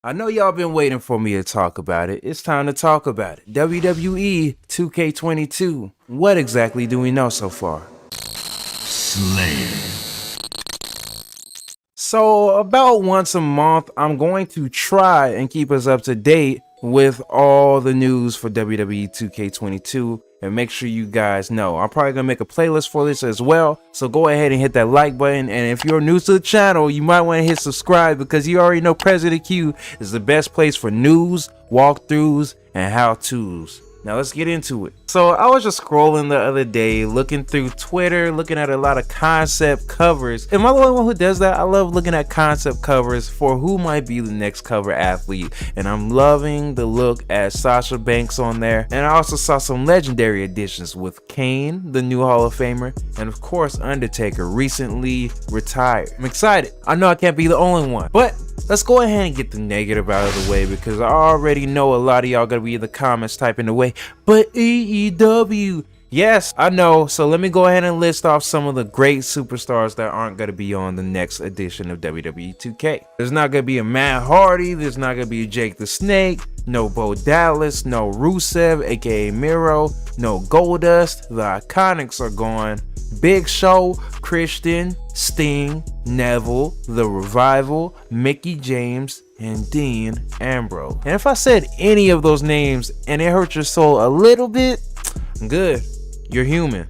I know y'all been waiting for me to talk about it. It's time to talk about it. WWE 2K22. What exactly do we know so far? So about once a month, I'm going to try and keep us up to date with all the news for WWE 2K22 and make sure you guys know. I'm probably gonna make a playlist for this as well, so go ahead and hit that like button, and if you're new to the channel, you might want to hit subscribe because you already know President Q is the best place for news, walkthroughs, and how-tos. Now let's get into it. So I was just scrolling the other day, looking through Twitter, looking at a lot of concept covers. Am I the only one who does that? I love looking at concept covers for who might be the next cover athlete. And I'm loving the look at Sasha Banks on there. And I also saw some legendary additions with Kane, the new Hall of Famer, and of course Undertaker recently retired. I'm excited. I know I can't be the only one, but let's go ahead and get the negative out of the way because I already know a lot of y'all gonna be in the comments typing away, but AEW. Yes, I know. So let me go ahead and list off some of the great superstars that aren't going to be on the next edition of WWE 2K. There's not going to be a Matt Hardy. There's not going to be a Jake the Snake. No Bo Dallas. No Rusev, aka Miro. No Goldust. The Iconics are gone. Big Show, Christian, Sting, Neville, The Revival, Mickey James, and Dean Ambrose. And if I said any of those names and it hurt your soul a little bit, good. You're human.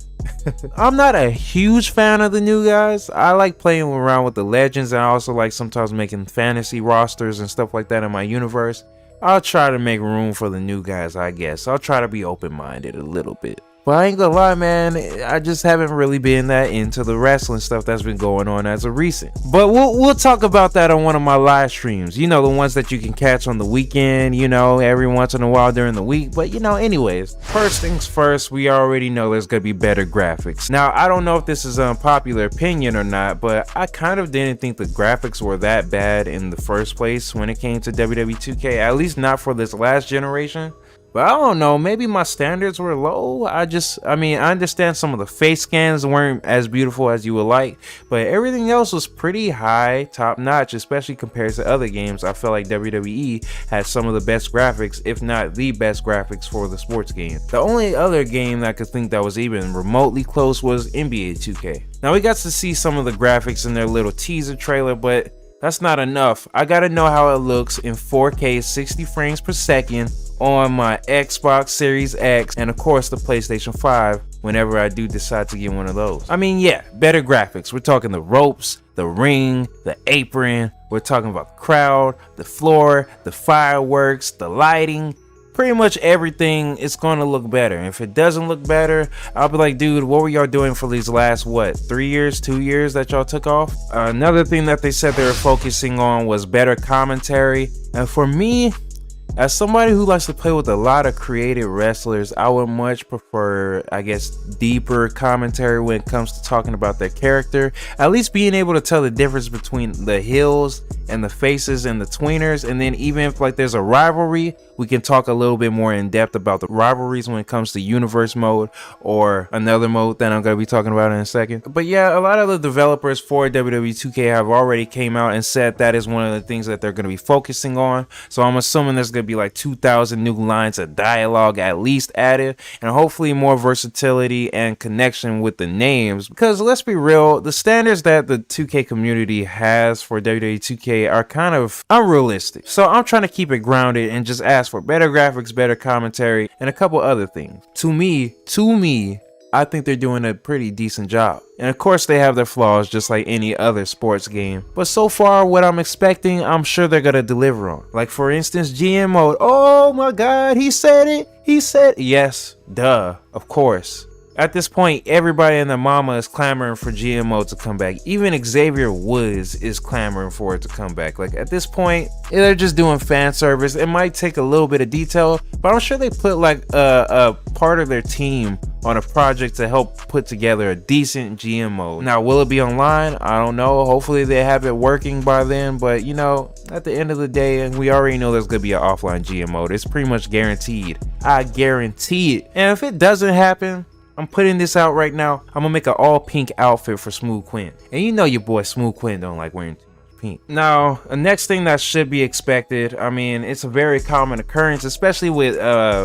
I'm not a huge fan of the new guys. I like playing around with the legends, and I also like sometimes making fantasy rosters and stuff like that in my universe. I'll try to make room for the new guys, I guess. I'll try to be open-minded a little bit. But I ain't gonna lie, man, I just haven't really been that into the wrestling stuff that's been going on as of recent. But we'll talk about that on one of my live streams. You know, the ones that you can catch on the weekend, you know, every once in a while during the week. But, you know, anyways, first things first, we already know there's gonna be better graphics. Now, I don't know if this is an unpopular opinion or not, but I kind of didn't think the graphics were that bad in the first place when it came to WWE 2K, at least not for this last generation. But I don't know, maybe my standards were low. I understand some of the face scans weren't as beautiful as you would like, but everything else was pretty high, top notch, especially compared to other games. I feel like WWE had some of the best graphics, if not the best graphics for the sports game. The only other game that I could think that was even remotely close was NBA 2K. Now we got to see some of the graphics in their little teaser trailer, but that's not enough. I gotta know how it looks in 4K 60 frames per second on my Xbox Series X and of course the PlayStation 5 whenever I do decide to get one of those. I mean, yeah, better graphics. We're talking the ropes, the ring, the apron. We're talking about the crowd, the floor, the fireworks, the lighting. Pretty much everything is gonna look better. If it doesn't look better, I'll be like, dude, what were y'all doing for these last 3 years, 2 years that y'all took off? Another thing that they said they were focusing on was better commentary. And for me, as somebody who likes to play with a lot of creative wrestlers, I would much prefer, I guess, deeper commentary when it comes to talking about their character. At least being able to tell the difference between the heels and the faces and the tweeners. And then even if like there's a rivalry, we can talk a little bit more in depth about the rivalries when it comes to universe mode or another mode that I'm going to be talking about in a second. But yeah, a lot of the developers for WWE 2K have already came out and said that is one of the things that they're going to be focusing on. So I'm assuming there's going to be like 2,000 new lines of dialogue at least added, and hopefully more versatility and connection with the names, because let's be real, the standards that the 2K community has for WWE 2K are kind of unrealistic. So I'm trying to keep it grounded and just ask for better graphics, better commentary, and a couple other things. To me, I think they're doing a pretty decent job. And of course they have their flaws just like any other sports game. But so far what I'm expecting, I'm sure they're gonna deliver on. Like for instance, GM mode. Oh my god, he said it. He said yes, duh, of course. At this point, everybody and their mama is clamoring for GMO to come back. Even Xavier Woods is clamoring for it to come back. Like at this point, they're just doing fan service. It might take a little bit of detail, but I'm sure they put like a part of their team on a project to help put together a decent GM mode. Now, will it be online? I don't know. Hopefully they have it working by then, but you know, at the end of the day, we already know there's gonna be an offline GM mode. It's pretty much guaranteed. I guarantee it. And if it doesn't happen, I'm putting this out right now. I'm gonna make an all pink outfit for Smooth Quinn. And you know your boy Smooth Quinn don't like wearing too much pink. Now, the next thing that should be expected, I mean, it's a very common occurrence, especially with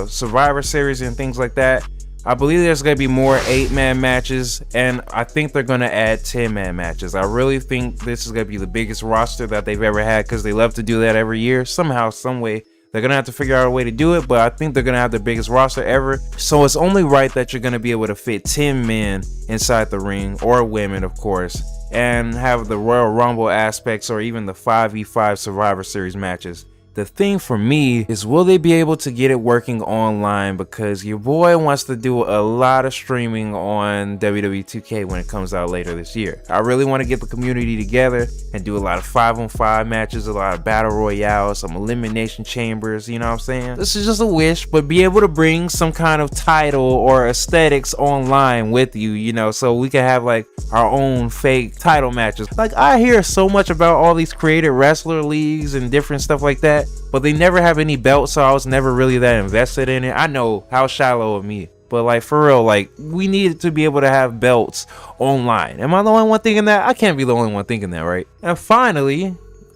Survivor Series and things like that. I believe there's going to be more 8-man matches, and I think they're going to add 10-man matches. I really think this is going to be the biggest roster that they've ever had, because they love to do that every year. Somehow, some way, they're going to have to figure out a way to do it, but I think they're going to have the biggest roster ever. So it's only right that you're going to be able to fit 10 men inside the ring, or women, of course, and have the Royal Rumble aspects, or even the 5v5 Survivor Series matches. The thing for me is, will they be able to get it working online? Because your boy wants to do a lot of streaming on WWE 2K when it comes out later this year. I really want to get the community together and do a lot of 5-on-5 matches, a lot of battle royales, some elimination chambers, you know what I'm saying? This is just a wish, but be able to bring some kind of title or aesthetics online with you, you know, so we can have like our own fake title matches. Like, I hear so much about all these created wrestler leagues and different stuff like that, but they never have any belts, so I was never really that invested in it. I know, how shallow of me, but like, for real, like, we need to be able to have belts online. Am I the only one thinking that? I can't be the only one thinking that, right? And finally,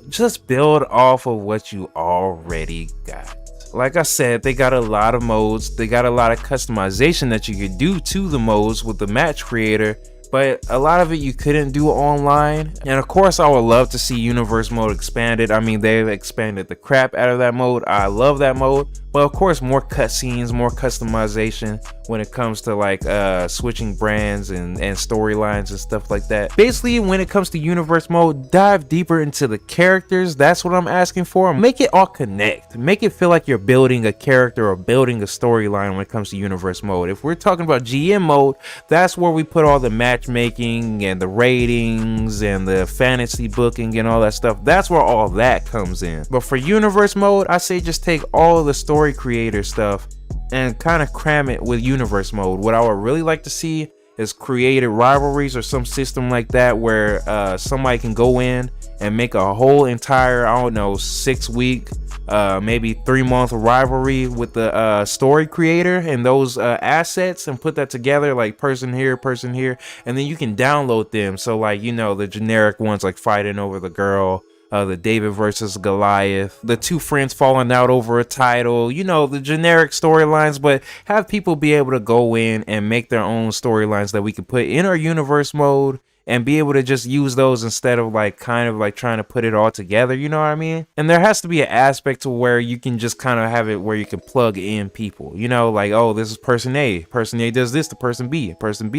just build off of what you already got. Like I said, they got a lot of modes, they got a lot of customization that you could do to the modes with the match creator, but a lot of it you couldn't do online. And of course, I would love to see Universe mode expanded. I mean, they've expanded the crap out of that mode. I love that mode, but of course, more cutscenes, more customization when it comes to like switching brands and storylines and stuff like that. Basically, when it comes to Universe mode, dive deeper into the characters. That's what I'm asking for. Make it all connect. Make it feel like you're building a character or building a storyline when it comes to Universe mode. If we're talking about GM mode, that's where we put all the matchmaking and the ratings and the fantasy booking and all that stuff. That's where all that comes in. But for Universe mode, I say just take all the story creator stuff and kind of cram it with Universe mode. What I would really like to see is created rivalries or some system like that, where somebody can go in and make a whole entire, I don't know, 6-week, maybe 3-month rivalry with the story creator and those assets, and put that together, like person here, and then you can download them. So like, you know, the generic ones like fighting over the girl, the David versus Goliath, the two friends falling out over a title, you know, the generic storylines, but have people be able to go in and make their own storylines that we can put in our Universe mode and be able to just use those instead of like kind of like trying to put it all together, you know what I mean? And there has to be an aspect to where you can just kind of have it where you can plug in people, you know, like, oh, this is person A does this to person B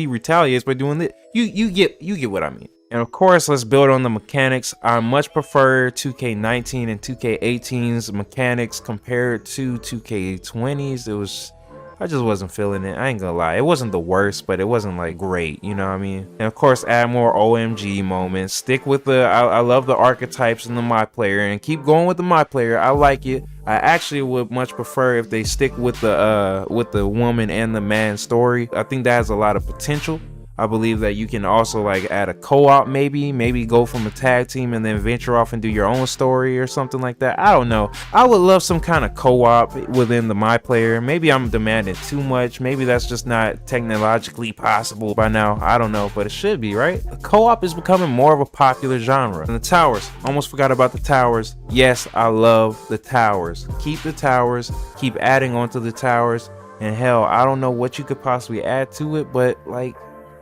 retaliates by doing this. You get what I mean. And of course, let's build on the mechanics. I much prefer 2K19 and 2K18's mechanics compared to 2K20's. I just wasn't feeling it. I ain't gonna lie. It wasn't the worst, but it wasn't like great, you know what I mean? And of course, add more OMG moments. Stick with the, I love the archetypes in the My Player, and keep going with the My Player. I like it. I actually would much prefer if they stick with the woman and the man story. I think that has a lot of potential. I believe that you can also like add a co-op, maybe go from a tag team and then venture off and do your own story or something like that. I don't know. I would love some kind of co-op within the My Player. Maybe I'm demanding too much. Maybe that's just not technologically possible by now. I don't know, but it should be, right? Co-op is becoming more of a popular genre. And the towers, almost forgot about the towers. Yes, I love the towers. Keep the towers, keep adding onto the towers. And hell, I don't know what you could possibly add to it, but like,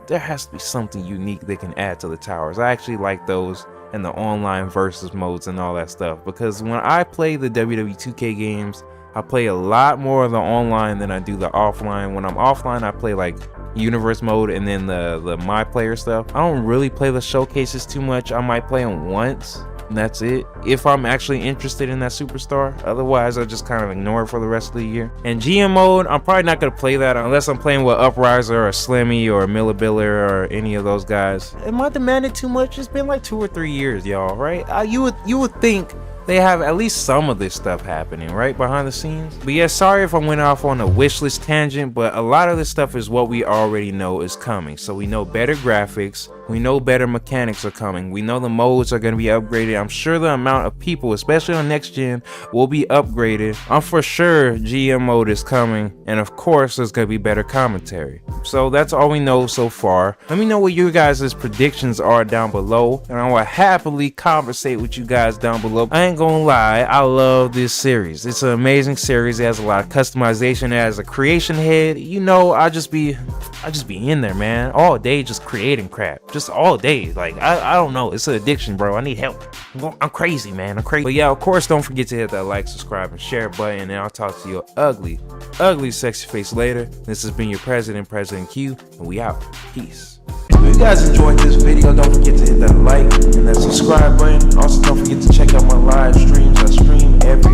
there has to be something unique they can add to the towers. I actually like those and the online versus modes and all that stuff, because when I play the WWE 2K games, I play a lot more of the online than I do the offline. When I'm offline, I play like Universe mode and then the My Player stuff. I don't really play the showcases too much. I might play them once, and that's it, if I'm actually interested in that superstar. Otherwise, I just kind of ignore it for the rest of the year. And GM mode, I'm probably not going to play that unless I'm playing with Upriser or Slimmy or Millibiller or any of those guys. Am I demanding too much? It's been like 2 or 3 years, y'all, right? You would think they have at least some of this stuff happening, right, behind the scenes. But yeah, sorry if I went off on a wish list tangent, but a lot of this stuff is what we already know is coming. So we know better graphics, We know better mechanics are coming. We know the modes are going to be upgraded. I'm sure the amount of people, especially on next gen, will be upgraded. I'm for sure GM mode is coming, and of course there's going to be better commentary. So that's all we know so far. Let me know what your guys' predictions are down below, and I will happily conversate with you guys down below. I ain't gonna lie, I love this series. It's an amazing series. It has a lot of customization. It has a creation head. You know, I just be in there, man, all day just creating crap, just all day. Like I don't know, it's an addiction, bro. I need help. I'm crazy, man. I'm crazy. But yeah, of course, don't forget to hit that like, subscribe, and share button, and I'll talk to your ugly sexy face later. This has been your President Q, and we out. Peace. If you guys enjoyed this video, don't forget to hit that like and that subscribe button. Also, don't forget to check out my live streams. I stream every